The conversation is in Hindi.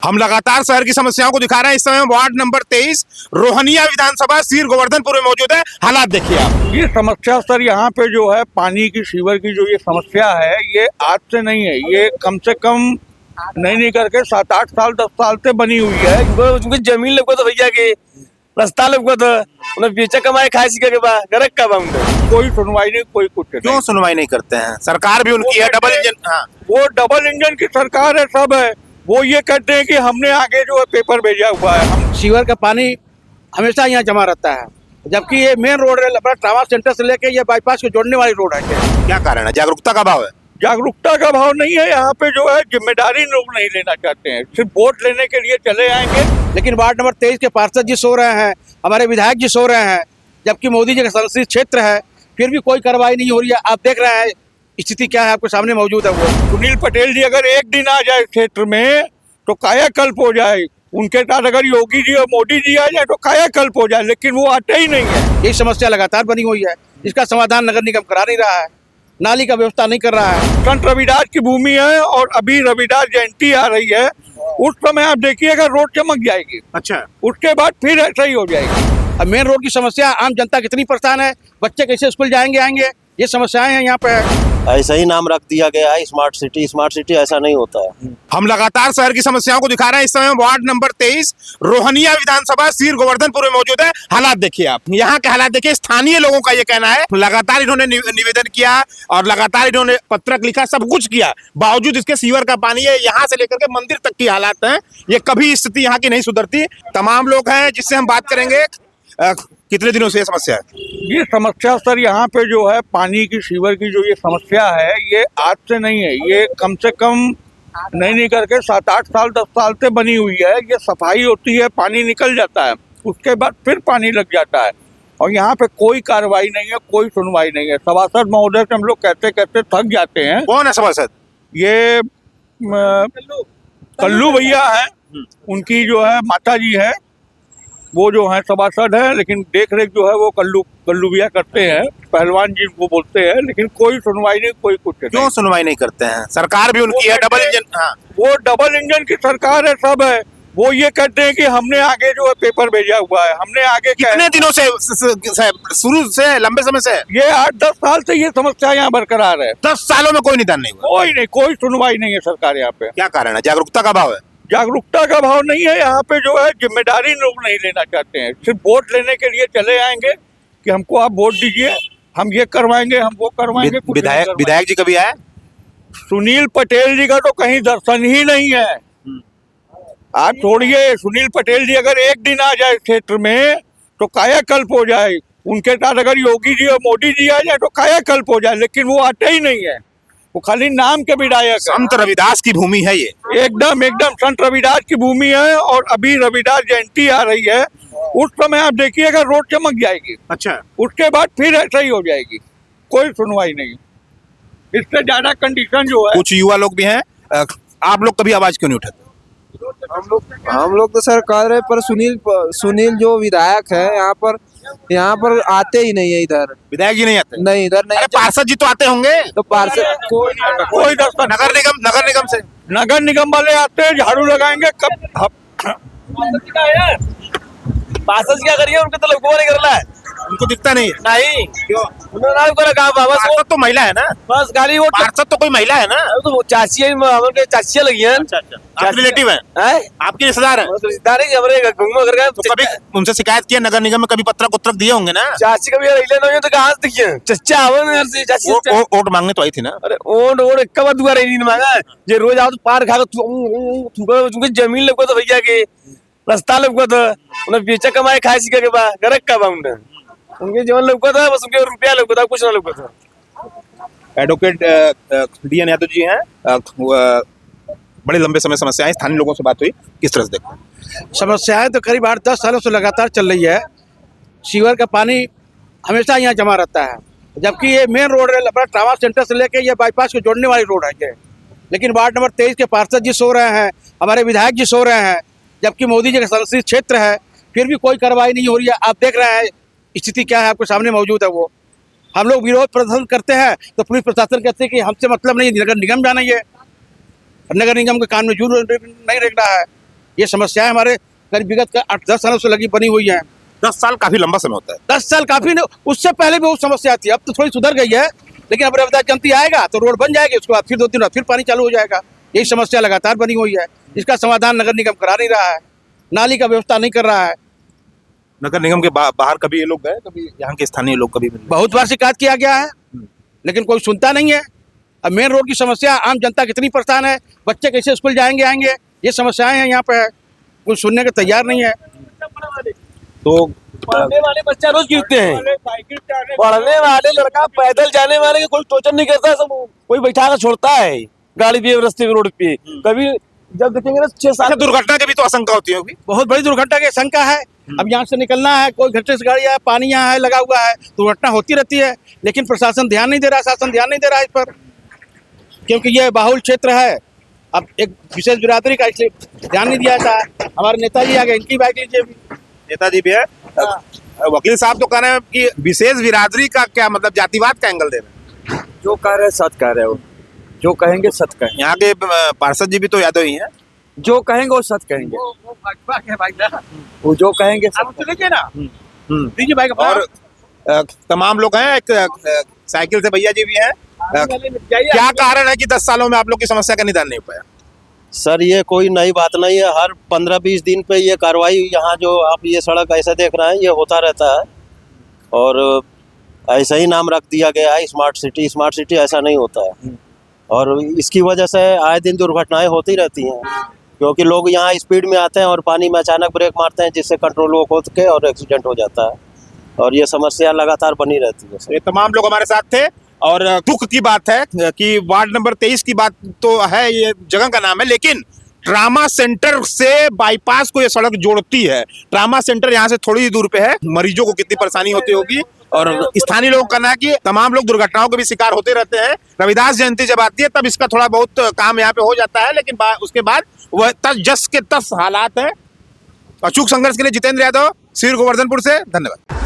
हम लगातार शहर की समस्याओं को दिखा रहे हैं। इस समय वार्ड नंबर 23 रोहनिया विधानसभा सीर गोवर्धनपुर में मौजूद है। हालात देखिए आप। ये समस्या सर यहाँ पे जो है पानी की सीवर की जो ये समस्या है ये आज से नहीं है, ये कम से कम नहीं करके 7-8 साल 10 साल से बनी हुई है। उनकी जमीन लगो तो भैया के रास्ता लगो तो उन्हें बेचा कमाए खाए सीखे के बाद गरक का बम कोई सुनवाई नहीं, कोई कुछ नहीं। क्यों सुनवाई नहीं करते हैं? सरकार भी उनकी है, डबल इंजन। हाँ, वो डबल इंजन की सरकार है, सब है। वो ये कहते हैं कि हमने आगे जो है पेपर भेजा हुआ है। हम सीवर का पानी हमेशा यहाँ जमा रहता है, जबकि ये मेन रोड है, ट्रामा सेंटर से लेके ये बाईपास को जोड़ने वाली रोड है। क्या कारण है? जागरूकता का अभाव है। जागरूकता का भाव नहीं है यहाँ पे, जो है जिम्मेदारी लोग नहीं लेना चाहते हैं, सिर्फ वोट लेने के लिए चले आएंगे। लेकिन वार्ड नंबर 23 के पार्षद जी सो रहे हैं, हमारे विधायक जी सो रहे हैं, जबकि मोदी जी का संसदीय क्षेत्र है, फिर भी कोई कार्रवाई नहीं हो रही है। आप देख रहे हैं स्थिति क्या है, आपके सामने मौजूद है। वो सुनील पटेल जी अगर एक दिन आ जाए क्षेत्र में तो कायाकल्प हो जाए। उनके साथ अगर योगी जी और मोदी जी आ जाए तो कायाकल्प हो जाए, लेकिन वो आते ही नहीं है। यही समस्या लगातार बनी हुई है, इसका समाधान नगर निगम करा नहीं रहा है, नाली का व्यवस्था नहीं कर रहा है। संत रविदास की भूमि है और अभी रविदास जयंती आ रही है, उस समय आप देखिएगा रोड चमक जाएगी। अच्छा, उसके बाद फिर ऐसा ही हो जाएगी। अब मेन रोड की समस्या, आम जनता कितनी परेशान है, बच्चे कैसे स्कूल जाएंगे आएंगे, ये समस्याएं हैं यहाँ पे। ऐसा ही नाम रख दिया गया है स्मार्ट सिटी। स्मार्ट सिटी ऐसा नहीं होता है। हम लगातार शहर की समस्याओं को दिखा रहे हैं। इस समय वार्ड नंबर 23 रोहनिया विधानसभा सीर गोवर्धनपुर में मौजूद है। हालात देखिए आप, यहाँ के हालात देखिए। स्थानीय लोगों का ये कहना है, लगातार इन्होंने निवेदन किया और लगातार इन्होंने पत्रक लिखा, सब कुछ किया, बावजूद इसके सीवर का पानी है यहाँ से लेकर के मंदिर तक की हालात है। ये कभी स्थिति यहाँ की नहीं सुधरती। तमाम लोग हैं जिससे हम बात करेंगे। कितने दिनों से ये समस्या है? ये समस्या सर यहाँ पे जो है पानी की सीवर की जो ये समस्या है ये आज से नहीं है, ये कम से कम नहीं करके 7-8 साल 10 साल से बनी हुई है। ये सफाई होती है, पानी निकल जाता है, उसके बाद फिर पानी लग जाता है और यहाँ पे कोई कार्रवाई नहीं है, कोई सुनवाई नहीं है। सभासद महोदय से हम लोग कहते कहते थक जाते हैं। कौन है सभासद? ये कल्लू भैया है, उनकी जो है माता जी है, वो जो है सभासद है, लेकिन देख रेख जो है वो कल्लू भैया करते हैं, पहलवान जी वो बोलते हैं, लेकिन कोई सुनवाई नहीं, कोई कुछ नहीं। क्यों सुनवाई नहीं करते हैं? सरकार भी उनकी है, डबल इंजन। हाँ, वो डबल इंजन की सरकार है, सब है। वो ये कहते हैं कि हमने आगे जो है पेपर भेजा हुआ है, हमने आगे कितने दिनों से शुरू से, लंबे समय से? ये 8-10 साल से ये समस्या यहाँ बरकरार है। 10 सालों में कोई निदान नहीं हुआ। कोई नहीं, कोई सुनवाई नहीं है सरकार यहाँ पे। क्या कारण है? जागरूकता का अभाव है। जागरूकता का भाव नहीं है यहाँ पे, जो है जिम्मेदारी लोग नहीं लेना चाहते हैं, सिर्फ वोट लेने के लिए चले आएंगे कि हमको आप वोट दीजिए, हम ये करवाएंगे, हम वो करवाएंगे। विधायक जी कभी आए? सुनील पटेल जी का तो कहीं दर्शन ही नहीं है। आप छोड़िए, सुनील पटेल जी अगर एक दिन आ जाए क्षेत्र में तो कायाकल्प हो जाए। उनके साथ अगर योगी जी और मोदी जी आ जाए तो कायाकल्प हो जाए, लेकिन वो आते ही नहीं है, वो खाली नाम के विधायक। संत रविदास की भूमि है ये। एकदम संत रविदास की भूमि है और अभी रविदास जयंती आ रही है, उस समय आप देखिएगा रोड चमक जाएगी। अच्छा, उसके बाद फिर ऐसा ही हो जाएगी, कोई सुनवाई नहीं। इससे ज्यादा कंडीशन जो है, कुछ युवा लोग भी हैं, आप लोग कभी आवाज क्यों नहीं उठाते? हम लोग तो सर कह रहे, पर सुनील जो विधायक है यहाँ पर आते ही नहीं है। इधर विधायक जी नहीं आते? नहीं, इधर नहीं। पार्षद जी तो आते होंगे। तो पार्षद कोई दफ्तर नगर निगम से नगर निगम वाले आते हैं, झाड़ू लगाएंगे। कब पार्षद क्या करिए, उनके तो लोगों ने कर रहा है, उनको दिखता नहीं है। नहीं क्यों? उन्होंने करा काम बस पार्षद तो महिला है ना? बस गाली वो पार्षद तो कोई महिला है ना? तो चाची चाचियां लगी हैं। आप रिलेटिव हैं? आपके रिश्तेदार हैं? रिश्तेदार ही हमारे घूमो कर गए। तो कभी उनसे शिकायत किया नगर निगम में? कभी पत्रक उत्तरक दिए होंगे ना? चाची कभी नहीं तो कहाँ से दिखिए चच्चा आवन से चाची वोट मांगने तो आई थी ना? अरे ओट एक बार दुआ नहीं मांगा, ये रोज आओ तो पार खा तुमको जमीन लगो तो भैया के रास्ता लगो तो उन्हें बेचा कमाए खाए सीखे के बाद गरक का बाउंड उनके जीवन लगो था, बस उनके रुपया लगो था, कुछ ना लगो था। एडवोकेट DN यादव जी हैं। बड़े लंबे समय समस्याएं, स्थानीय लोगों से बात हुई, किस तरह से देखो? समस्याएं तो करीब 8-10 सालों से लगातार चल रही है। सीवर का पानी हमेशा यहाँ जमा रहता है, जबकि ये मेन रोड है, ट्रामा सेंटर से लेके ये बाईपास को जोड़ने वाली रोड है ये। लेकिन वार्ड नंबर 23 के पार्षद जी सो रहे हैं, हमारे विधायक जी सो रहे हैं, जबकि मोदी जी का संसदीय क्षेत्र है, फिर भी कोई कार्रवाई नहीं हो रही है। आप देख रहे हैं स्थिति क्या है, आपके सामने मौजूद है। वो हम लोग विरोध प्रदर्शन करते हैं तो पुलिस प्रशासन कहते हैं कि हमसे मतलब नहीं, नगर निगम जाना है, नगर निगम के काम में जरूर नहीं रख रहा है। ये समस्याएं हमारे करीब विगत का 8-10 सालों से लगी बनी हुई है। 10 साल काफी लंबा समय होता है। 10 साल काफी नहीं, उससे पहले भी बहुत समस्या थी, अब तो थोड़ी सुधर गई है, लेकिन अब रविदास जयंती आएगा तो रोड बन जाएगी, उसके बाद फिर 2-3 बाद फिर पानी चालू हो जाएगा। यही समस्या लगातार बनी हुई है, इसका समाधान नगर निगम करा नहीं रहा है, नाली का व्यवस्था नहीं कर रहा है। नगर निगम के बाहर कभी ये लोग गए, कभी यहाँ के स्थानीय लोग कभी मिले? बहुत बार शिकायत किया गया है, लेकिन कोई सुनता नहीं है। अब मेन रोड की समस्या, आम जनता कितनी परेशान है, बच्चे कैसे स्कूल जाएंगे आएंगे, ये समस्याएं हैं यहाँ पे, कोई सुनने के तैयार नहीं है। तो पढ़ने वाले बच्चा रोज गिरते हैं, पढ़ने वाले लड़का पैदल जाने वाले कोई टोचन नहीं करता, सब कोई बैठा कर छोड़ता है गाड़ी भी रास्ते पे, रोड पे। कभी जब देखेंगे ना 6-7 दुर्घटना की भी तो आशंका होती होगी। बहुत बड़ी दुर्घटना की आशंका है। अब यहाँ से निकलना है, कोई घंटे से गाड़ी है, पानी यहाँ है लगा हुआ है, दुर्घटना होती रहती है, लेकिन प्रशासन ध्यान नहीं दे रहा, शासन ध्यान नहीं दे रहा है इस पर, क्योंकि ये बाहुल क्षेत्र है। अब एक विशेष बिरादरी का इसलिए ध्यान नहीं दिया था। हमारे नेताजी आ गए, इनकी बाइक लीजिए। नेताजी भी है। वकील साहब तो कह रहे हैं कि विशेष बिरादरी का क्या मतलब, जातिवाद का एंगल दे रहे हैं। जो कह रहे सच कह रहे हो, जो कहेंगे सच कहेंगे। यहाँ के पार्षद जी भी तो यादव ही हैं। जो कहेंगे वो सच कहेंगे, वो भाजपा के भाई ना, वो जो कहेंगे सच आप तो लीजिए ना, दीजिए बाइक। और तमाम लोग हैं, एक साइकिल से भैया जी भी हैं। क्या कारण है कि 10 सालों में आप लोग की समस्या का निदान नहीं हो पाया? सर ये कोई नई बात नहीं है, हर 15-20 दिन पे ये कार्रवाई, यहाँ जो आप ये सड़क ऐसे देख रहे हैं ये होता रहता है, और ऐसा ही नाम रख दिया गया है स्मार्ट सिटी। स्मार्ट सिटी ऐसा नहीं होता है, और इसकी वजह से आए दिन दुर्घटनाएं होती रहती हैं, क्योंकि लोग यहाँ स्पीड में आते हैं और पानी में अचानक ब्रेक मारते हैं, जिससे कंट्रोल वो खो के और एक्सीडेंट हो जाता है, और ये समस्या लगातार बनी रहती है सर। ये तमाम लोग हमारे साथ थे, और दुख की बात है कि वार्ड नंबर 23 की बात तो है, ये जगह का नाम है, लेकिन ट्रामा सेंटर से बाईपास को ये सड़क जोड़ती है। ट्रामा सेंटर यहाँ से थोड़ी ही दूर पे है। मरीजों को कितनी परेशानी होती होगी, और स्थानीय लोगों का कहना है कि तमाम लोग दुर्घटनाओं के भी शिकार होते रहते हैं। रविदास जयंती जब आती है तब इसका थोड़ा बहुत काम यहाँ पे हो जाता है, लेकिन उसके बाद वह जस के तस हालात है। अचूक संघर्ष के लिए जितेंद्र यादव, सीर गोवर्धनपुर से, धन्यवाद।